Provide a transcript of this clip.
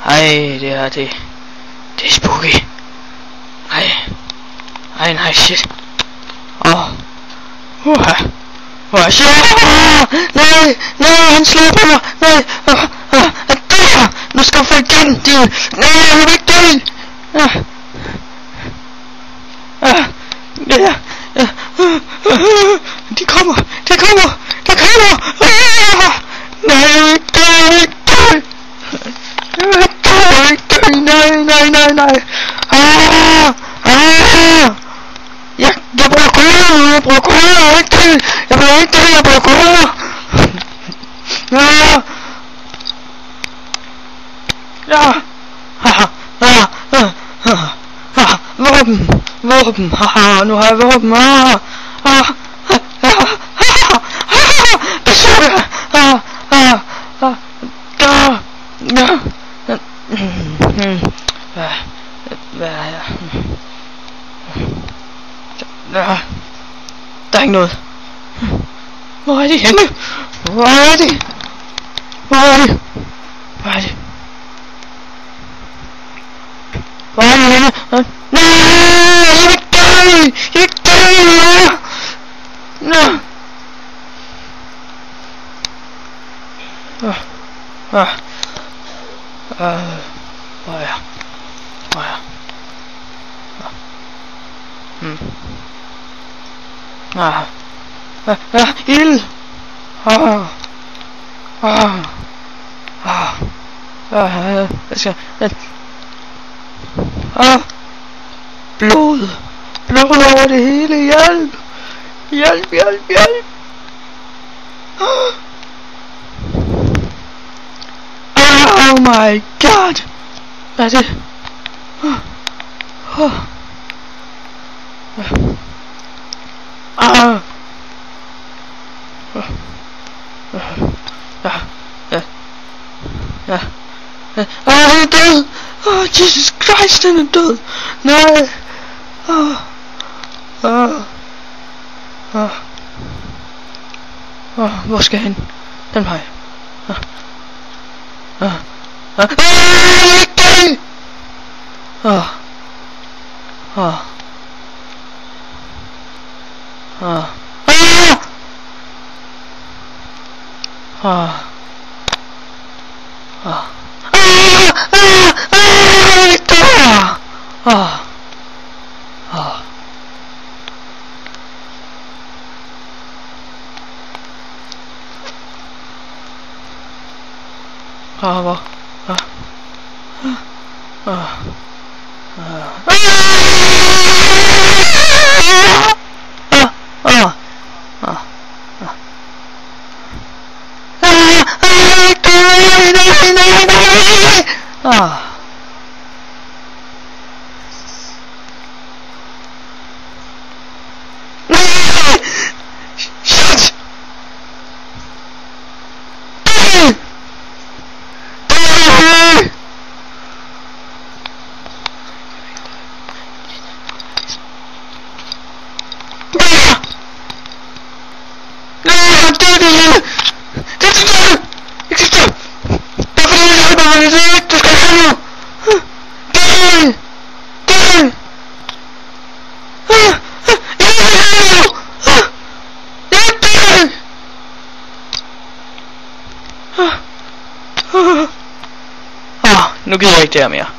Ej, det her, det er spooky. Ej, nej, shit. Shit. Nej, han slår på mig. Nej, der. Nu skal jeg få igen, nej, jeg vil ikke dø. De kommer. Nej, jeg vil ikke dø. Nej. Jeg bruger cola, jeg vil ikke dø, jeg bruger cola. Våben, haha, nu har jeg våben, der er ikke noget. Hvor er de henne? Hvor er de? Henne? Nej, jeg vil dø! Nå! Hvor er jeg? Ild! Jeg skal... Blod over det hele, hjælp. Oh my god. Hvad er det? Han er død. Jesus Christ, han er død. Nej. Hvor skal han? Den vej. Nu gider jeg ikke det her mere.